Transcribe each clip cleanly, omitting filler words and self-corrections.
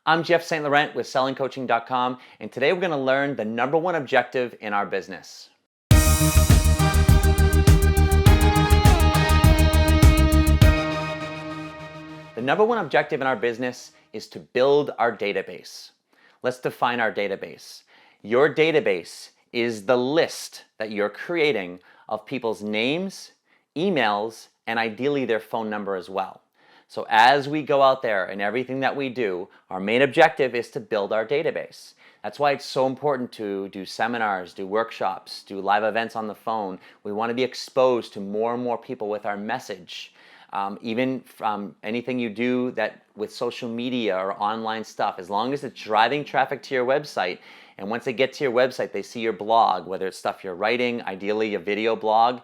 I'm Jeff St. Laurent with sellingcoaching.com, and today we're going to learn the number one objective in our business. The number one objective in our business is to build our database. Let's define our database. Your database is the list that you're creating of people's names, emails, and ideally their phone number as well. So as we go out there and everything that we do, our main objective is to build our database. That's why it's so important to do seminars, do workshops, do live events on the phone. We want to be exposed to more and more people with our message. Even from anything you do that with social media or online stuff, as long as it's driving traffic to your website, and once they get to your website, they see your blog, whether it's stuff you're writing, ideally a video blog,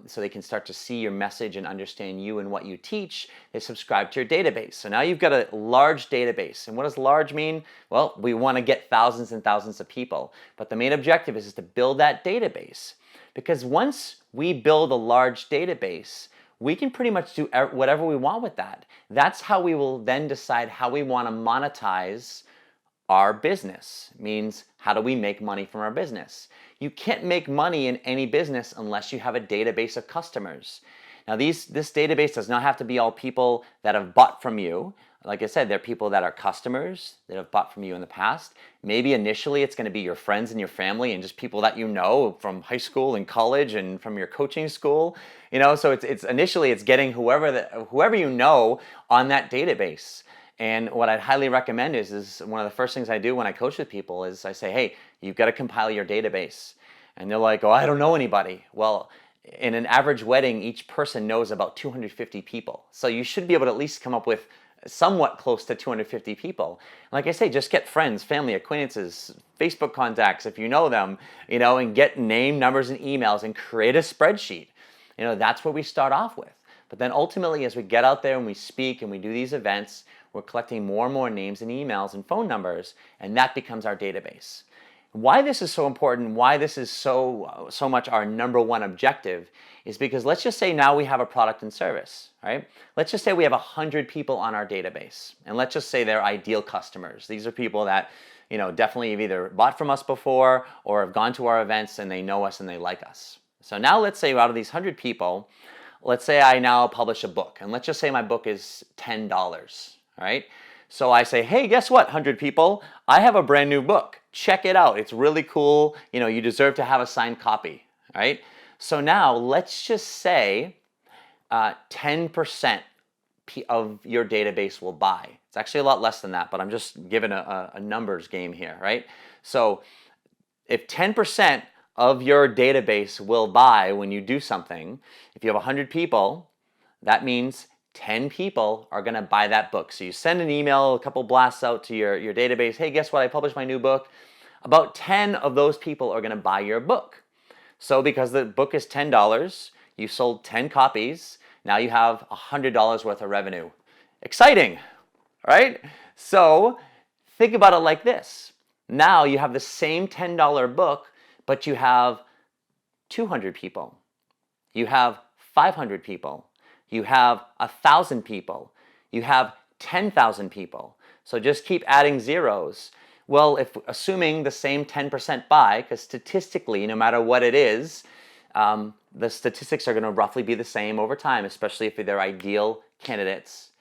so they can start to see your message and understand you and what you teach, they subscribe to your database. So now you've got a large database. And what does large mean? Well, we want to get thousands and thousands of people. But the main objective is to build that database. Because once we build a large database, we can pretty much do whatever we want with that. That's how we will then decide how we want to monetize our business. Means, how do we make money from our business? You can't make money in any business unless you have a database of customers. Now, this database does not have to be all people that have bought from you. Like I said, they're people that are customers that have bought from you in the past. Maybe initially it's going to be your friends and your family and just people that you know from high school and college and from your coaching school. So it's initially it's getting whoever you know on that database. And what I'd highly recommend is one of the first things I do when I coach with people is I say, hey, you've got to compile your database. And they're like, oh, I don't know anybody. Well, in an average wedding, each person knows about 250 people. So you should be able to at least come up with somewhat close to 250 people. Like I say, just get friends, family, acquaintances, Facebook contacts if you know them, and get name, numbers, and emails and create a spreadsheet. That's what we start off with. But then ultimately, as we get out there and we speak and we do these events, we're collecting more and more names and emails and phone numbers, and that becomes our database. Why this is so important, why this is so much our number one objective is because let's just say now we have a product and service, right? Let's just say we have 100 people on our database, and let's just say they're ideal customers. These are people that definitely have either bought from us before or have gone to our events and they know us and they like us. So now let's say out of these 100 people, let's say I now publish a book, and let's just say my book is $10, all right? So I say, hey, guess what, 100 people? I have a brand new book. Check it out. It's really cool. You deserve to have a signed copy, right? So now let's just say 10% of your database will buy. It's actually a lot less than that, but I'm just giving a numbers game here, right? So if 10% of your database will buy when you do something, if you have 100 people, that means 10 people are going to buy that book. So you send an email, a couple blasts out to your database. Hey, guess what? I published my new book. About 10 of those people are going to buy your book. So because the book is $10, you sold 10 copies. Now you have $100 worth of revenue. Exciting, right? So think about it like this. Now you have the same $10 book, but you have 200 people. You have 500 people. You have 1,000 people. You have 10,000 people. So just keep adding zeros. Well, if assuming the same 10% buy, because statistically, no matter what it is, the statistics are going to roughly be the same over time, especially if they're ideal candidates.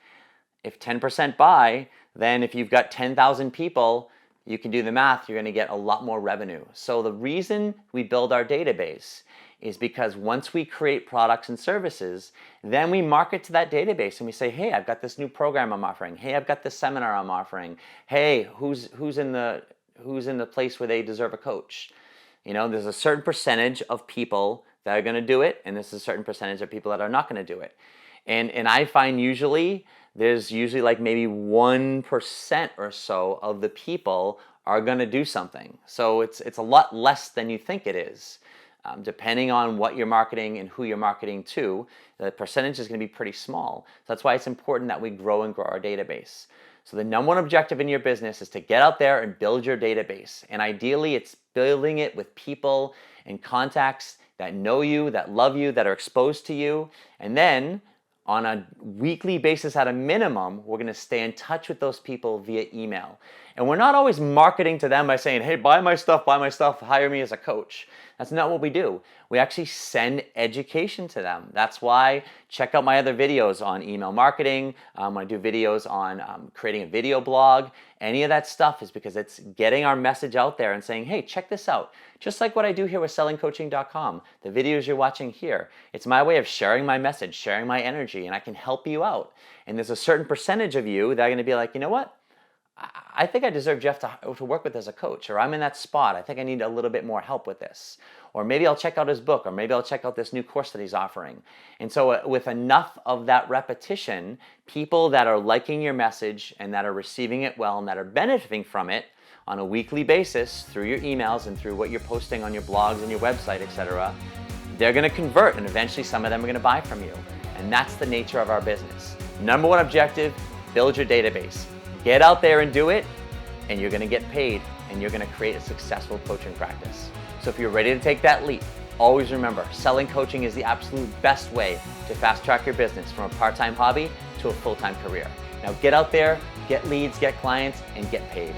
If 10% buy, then if you've got 10,000 people, you can do the math, you're going to get a lot more revenue. So the reason we build our database is because once we create products and services, then we market to that database and we say, hey, I've got this new program I'm offering. Hey, I've got this seminar I'm offering. Hey, who's in the place where they deserve a coach? There's a certain percentage of people that are going to do it, and there's a certain percentage of people that are not going to do it. And I find there's usually like maybe 1% or so of the people are going to do something. So it's a lot less than you think it is. Depending on what you're marketing and who you're marketing to, the percentage is going to be pretty small. So that's why it's important that we grow our database. So the number one objective in your business is to get out there and build your database. And ideally, it's building it with people and contacts that know you, that love you, that are exposed to you. And then on a weekly basis at a minimum, we're gonna stay in touch with those people via email. And we're not always marketing to them by saying, hey, buy my stuff, hire me as a coach. That's not what we do. We actually send education to them. That's why check out my other videos on email marketing. I do videos on creating a video blog. Any of that stuff is because it's getting our message out there and saying, hey, check this out. Just like what I do here with sellingcoaching.com, the videos you're watching here. It's my way of sharing my message, sharing my energy, and I can help you out. And there's a certain percentage of you that are gonna be like, you know what? I think I deserve Jeff to work with as a coach, or I'm in that spot. I think I need a little bit more help with this. Or maybe I'll check out his book, or maybe I'll check out this new course that he's offering. And so with enough of that repetition, people that are liking your message and that are receiving it well and that are benefiting from it on a weekly basis through your emails and through what you're posting on your blogs and your website, etc., they're gonna convert, and eventually some of them are gonna buy from you. And that's the nature of our business. Number one objective, build your database. Get out there and do it, and you're gonna get paid, and you're gonna create a successful coaching practice. So if you're ready to take that leap, always remember, selling coaching is the absolute best way to fast track your business from a part-time hobby to a full-time career. Now get out there, get leads, get clients, and get paid.